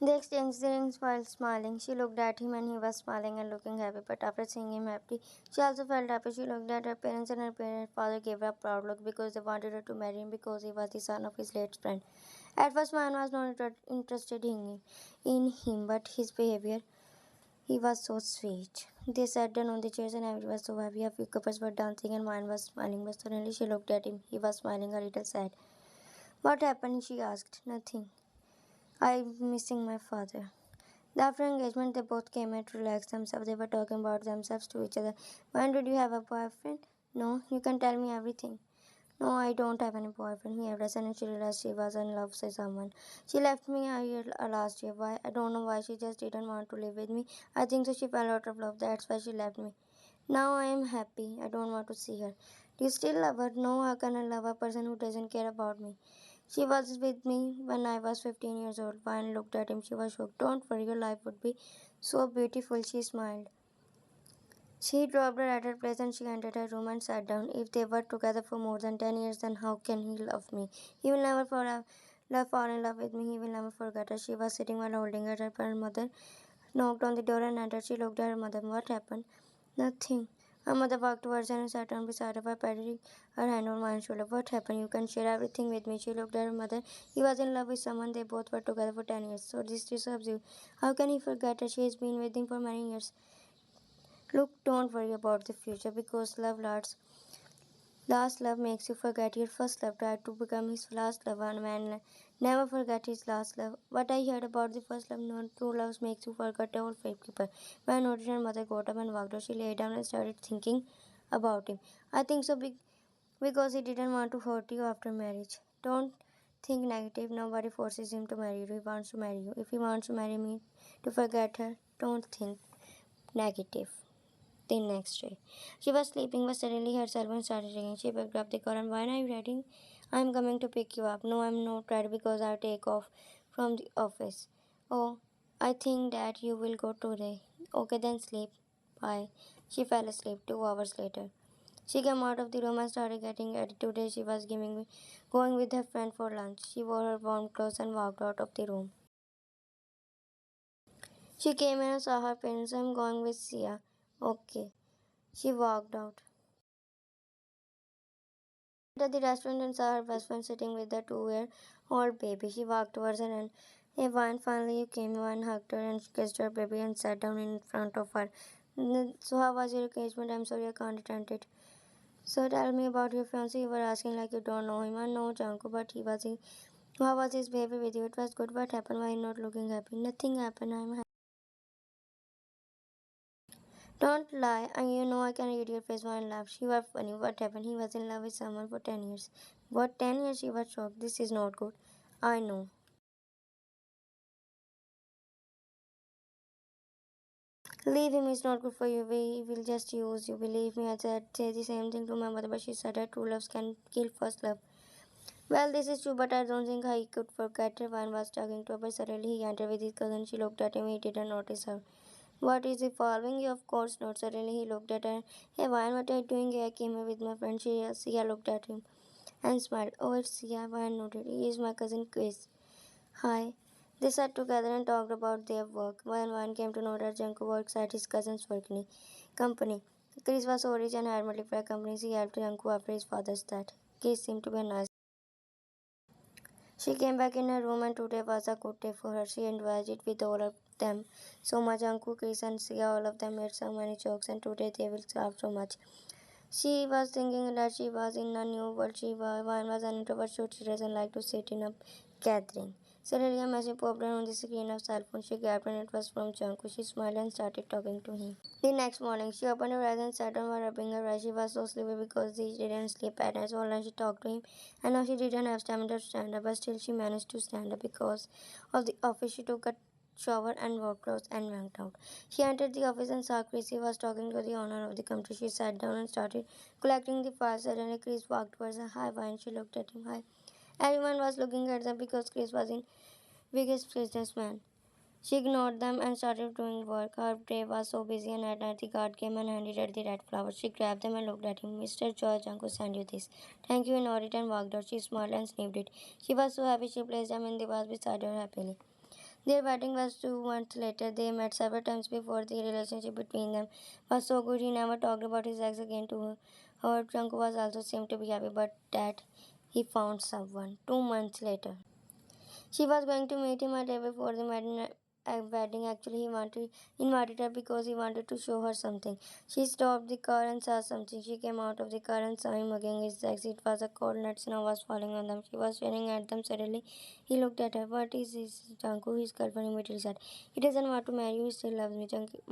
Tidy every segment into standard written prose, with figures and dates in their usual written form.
They exchanged rings while smiling. She looked at him and he was smiling and looking happy. But after seeing him happy, she also felt happy. She looked at her parents and her father gave her a proud look because they wanted her to marry him because he was the son of his late friend. At first, man was not interested in him, but his behavior, he was so sweet. They sat down on the chairs and everyone was so happy. A few couples were dancing and one was smiling, but suddenly she looked at him. He was smiling a little sad. What happened? She asked. Nothing. I'm missing my father. After engagement, they both came here to relax themselves. They were talking about themselves to each other. When did you have a boyfriend? No, you can tell me everything. No, I don't have any boyfriend. He left and she realized she was in love with someone. She left me a year last year. Why? I don't know why. She just didn't want to live with me. I think so. She fell out of love. That's why she left me. Now I am happy. I don't want to see her. Do you still love her? No, how can I love a person who doesn't care about me? She was with me when I was 15 years old. Vine looked at him. She was shocked. Don't worry, your life would be so beautiful. She smiled. She dropped her at her place and she entered her room and sat down. If they were together for more than 10 years, then how can he love me? He will never fall in love with me. He will never forget her. She was sitting while holding her. Her mother knocked on the door and entered. She looked at her mother. What happened? Nothing. Her mother walked towards her and sat down beside her by patting her hand on my shoulder. What happened? You can share everything with me. She looked at her mother. He was in love with someone. They both were together for 10 years. So this disturbs you. How can he forget her? She has been with him for many years. Look, don't worry about the future because last love makes you forget your first love. Try to become his last love. And man never forget his last love. What I heard about the first love, no true love makes you forget all fake people. When I noticed her mother got up and walked out, she lay down and started thinking about him. I think so because he didn't want to hurt you after marriage. Don't think negative. Nobody forces him to marry you. He wants to marry you. If he wants to marry me to forget her, don't think negative. The next day. She was sleeping, but suddenly her cell phone started ringing. She picked up the call and, why are you ready? I'm coming to pick you up. No, I'm not ready because I take off from the office. Oh, I think that you will go today. Okay, then sleep. Bye. She fell asleep 2 hours later. She came out of the room and started getting ready. Today she was going with her friend for lunch. She wore her warm clothes and walked out of the room. She came in and saw her parents. I'm going with Sia. Okay. She walked out. At the restaurant and saw her best friend sitting with the 2-year-old baby. She walked towards her and, hey, Vine, finally you came. Vine hugged her and kissed her baby and sat down in front of her. So how was your engagement? I'm sorry I can't attend it. So tell me about your fiance. You were asking like you don't know him. I know Jungkook, but how was his behavior with you? It was good. What happened? Why not looking happy? Nothing happened. I'm happy. Don't lie. And you know I can read your face. Wine laughed. You are funny. What happened? He was in love with someone for 10 years. What, 10 years? She was shocked. This is not good. I know. Leave him, it's not good for you. We will just use you. Believe me, I said say the same thing to my mother, but she said that true love can kill first love. Well, this is true, but I don't think I could forget her. One was talking to her, but suddenly he entered with his cousin. She looked at him, he didn't notice her. What is he following you? Of course not. Suddenly he looked at her. Hey, Vine, what are you doing here? I came here with my friend. Sia looked at him and smiled. Oh, it's Sia. Vine nodded. He is my cousin Kris. Hi. They sat together and talked about their work. When one came to know that Jungkook works at his cousin's company. Kris was so rich and had multiple companies. He helped Jungkook after his father's death. Kris seemed to be a nice. She came back in her room and today was a good day for her. She enjoyed it with all of them. So much Jungkook, Kris and Sia, all of them made so many jokes and today they will laugh so much. She was thinking that she was in a new world. One was an introvert, so she doesn't like to sit in a gathering. Suddenly, a message popped on the screen of cell phone. She grabbed and it was from Jungkook. She smiled and started talking to him. The next morning, she opened her eyes and sat down while rubbing her eyes. She was so sleepy because she didn't sleep at night. So all night she talked to him, and now she didn't have stamina to stand up, but still she managed to stand up because of the office. She took a shower and wore clothes and went out. She entered the office and saw Kris was talking to the owner of the company. She sat down and started collecting the files. Suddenly, Kris walked towards her. Hi, Vine. She looked at him. Hi. Everyone was looking at them because Kris was the biggest businessman. She ignored them and started doing work. Her day was so busy, and at night the guard came and handed her the red flowers. She grabbed them and looked at him. Mr. George Uncle sent you this. Thank you, he nodded and walked out. She smiled and sniffed it. She was so happy she placed them in the vase beside her happily. Their wedding was 2 months later. They met several times before. The relationship between them was so good he never talked about his ex again to her. However, Jungkook was also seemed to be happy, but that he found someone. 2 months later. She was going to meet him a day before the wedding. Actually, he wanted invited her because he wanted to show her something. She stopped the car and saw something. She came out of the car and saw him hugging his ex. It was a cold night. Snow was falling on them. She was staring at them. Suddenly, he looked at her. What is this, Jungkook? His girlfriend immediately said, "He doesn't want to marry you. He still loves me."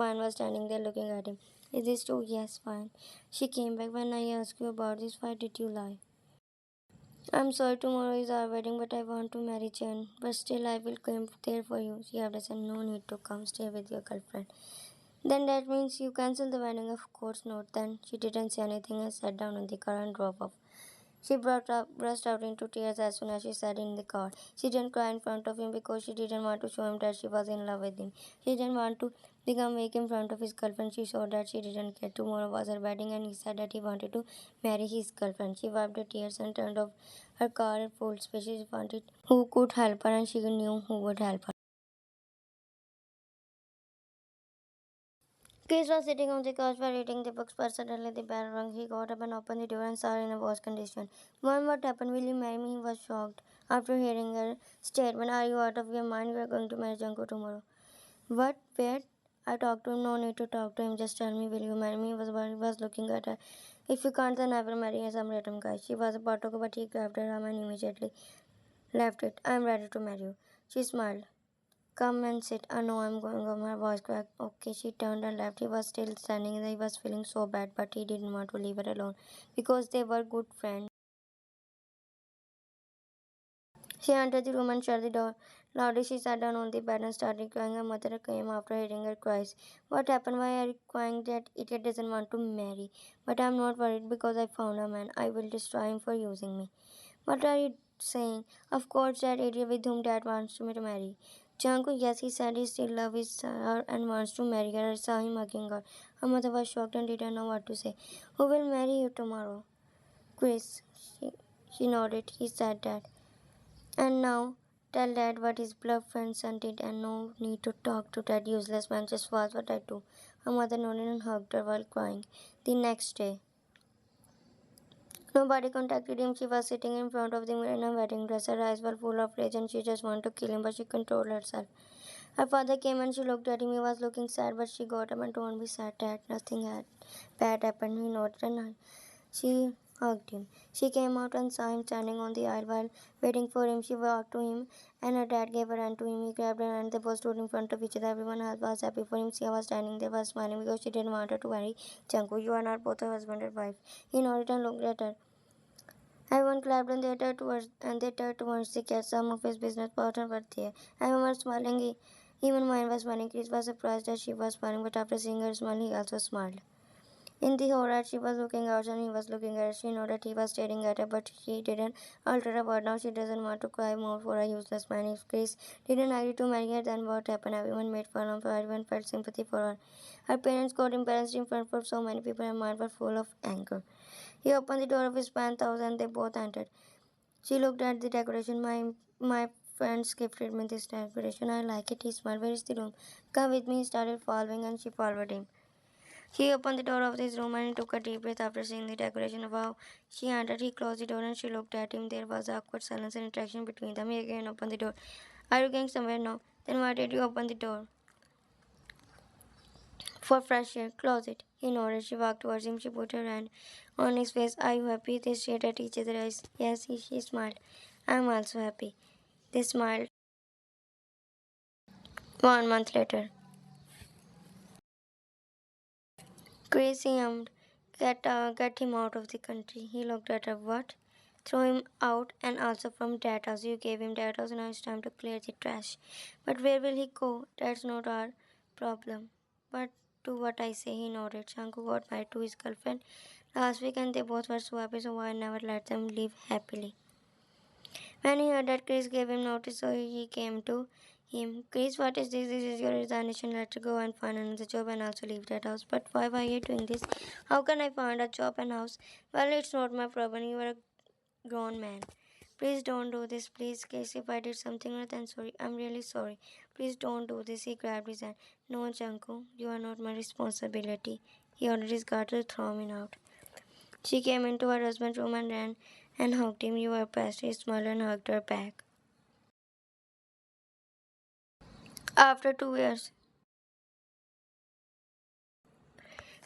Wan was standing there looking at him. Is this true? Yes, fine. She came back. When I asked you about this, why did you lie? I'm sorry tomorrow is our wedding, but I want to marry Chen. But still, I will come there for you. She had said, no need to come, stay with your girlfriend. Then that means you cancel the wedding? Of course not. Then she didn't say anything and sat down in the car and drove off. She burst out into tears as soon as she sat in the car. She didn't cry in front of him because she didn't want to show him that she was in love with him. She didn't want to become weak in front of his girlfriend. She showed that she didn't care. Tomorrow was her wedding and he said that he wanted to marry his girlfriend. She wiped her tears and turned off her car at full speed. She wanted who could help her and she knew who would help her. Kris was sitting on the couch while reading the books, but suddenly the bell rang. He got up and opened the door and saw her in a worse condition. Mom, what happened? Will you marry me? He was shocked. After hearing her statement, are you out of your mind? We are going to marry Jungkook tomorrow. What? Wait. I talked to him. No need to talk to him. Just tell me, will you marry me? He was looking at her. If you can't, then I will marry some random guy. She was about to go, but he grabbed her arm and immediately left it. I am ready to marry you. She smiled. Come and sit. I know I'm going home. Her voice cracked. Okay, she turned and left. He was still standing there. He was feeling so bad, but he didn't want to leave her alone because they were good friends. She entered the room and shut the door. Loudly, she sat down on the bed and started crying. Her mother came after hearing her cries. What happened? Why are you crying? That idiot doesn't want to marry. But I'm not worried because I found a man. I will destroy him for using me. What are you saying? Of course, that idiot with whom Dad wants me to marry. Jungkook, yes, he said he still loves her and wants to marry her. I saw him hugging her. Her mother was shocked and didn't know what to say. Who will marry you tomorrow? Kris. She nodded. He said that. And now, tell Dad what his bluff friend son did and no need to talk to that useless man. Just watch what I do. Her mother nodded and hugged her while crying. The next day. Nobody contacted him. She was sitting in front of the mirror in a wedding dress. Her eyes were full of rage and she just wanted to kill him, but she controlled herself. Her father came and she looked at him. He was looking sad, but she got up and don't be sad, Dad. Nothing bad happened. He nodded and she hugged him. She came out and saw him standing on the aisle while waiting for him. She walked to him and her dad gave her hand to him. He grabbed her and they both stood in front of each other. Everyone else was happy for him. She was standing there, was smiling because she didn't want her to marry Jungkook. You are not both her husband and wife. He nodded and looked at her. Everyone clapped and they turned towards the cat. Some of his business partners were there. Everyone was smiling. Even mine was smiling. Kris was surprised that she was smiling, but after seeing her smile, he also smiled. In the horror, she was looking out and he was looking at her. She knew that he was staring at her, but she didn't alter a word. Now she doesn't want to cry more for a useless man. If Kris didn't agree to marry her, then what happened? Everyone made fun of her. Everyone felt sympathy for her. Her parents got embarrassed in front of so many people. Her mind was full of anger. He opened the door of his penthouse and they both entered. She looked at the decoration. My friends gifted me this decoration. I like it. He smiled. Where is the room? Come with me. He started following and she followed him. She opened the door of his room and he took a deep breath after seeing the decoration. Wow. She entered. He closed the door and she looked at him. There was awkward silence and interaction between them. He again opened the door. Are you going somewhere now? Then why did you open the door? For fresh air. Close it. He nodded. She walked towards him. She put her hand on his face. Are you happy? They stared at each other's eyes. Yes, she smiled. I'm also happy. They smiled. 1 month later. Crazy get him out of the country. He looked at her. What? Throw him out and also from that house. You gave him that house, now it's time to clear the trash. But where will he go? That's not our problem. But do what I say, he nodded. Shanku got married to his girlfriend last week and they both were so happy, so I never let them live happily. When he heard that Kris gave him notice, so he came to him. Kris, what is this? This is your resignation letter. Go and find another job and also leave that house. But why are you doing this? How can I find a job and house? Well, it's not my problem. You are a grown man. Please don't do this. Please, Kris, if I did something wrong, then sorry. I'm really sorry. Please don't do this. He grabbed his hand. No, Jungkook, you are not my responsibility. He already got to throw me out. She came into her husband's room and ran and hugged him. You were best. He smiled and hugged her back. After 2 years,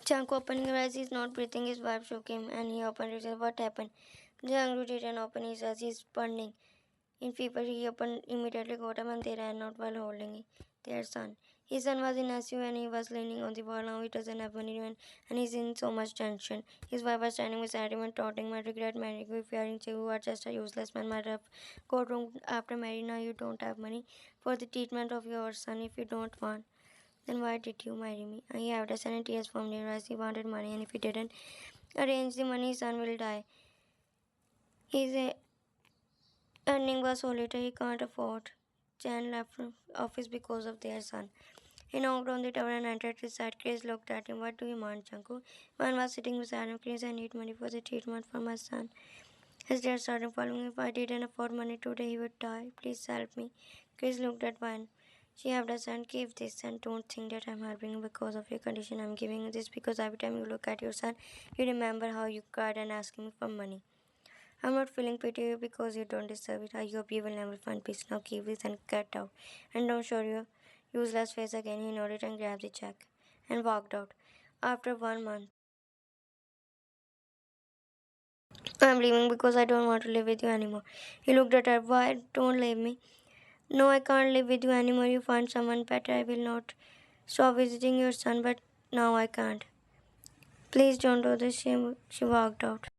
Jungkook opened his eyes. He's not breathing. His wife shook him and he opened his eyes. What happened? Jungkook didn't open his eyes. He's burning. In fever, he opened immediately got up and they ran out while holding their son. His son was in ICU and he was leaning on the wall. Now he doesn't have money and he's in so much tension. His wife was standing beside him and taunting, "My regret marrying you, fearing you are just a useless man. Might have got wrong after marrying. Now you don't have money for the treatment of your son. If you don't want, then why did you marry me?" And he had a son and tears from near as he wanted money, and if he didn't arrange the money, his son will die. He's earning was so little he can't afford. Jan left office because of their son. He knocked on the door and entered his side. Kris looked at him. What do you want, Jungkook? Man was sitting beside him. Kris, I need money for the treatment for my son. His dad started following. If I didn't afford money today, he would die. Please help me. Kris looked at Vine. She had a son. Give this and don't think that I'm helping you because of your condition. I'm giving you this because every time you look at your son, you remember how you cried and asked me for money. I'm not feeling pity you because you don't deserve it. I hope you will never find peace. Now keep this and get out. And don't show your useless face again. He nodded and grabbed the check and walked out. After 1 month, I'm leaving because I don't want to live with you anymore. He looked at her. Why don't leave me? No, I can't live with you anymore. You find someone better. I will not stop visiting your son, but now I can't. Please don't do this. She walked out.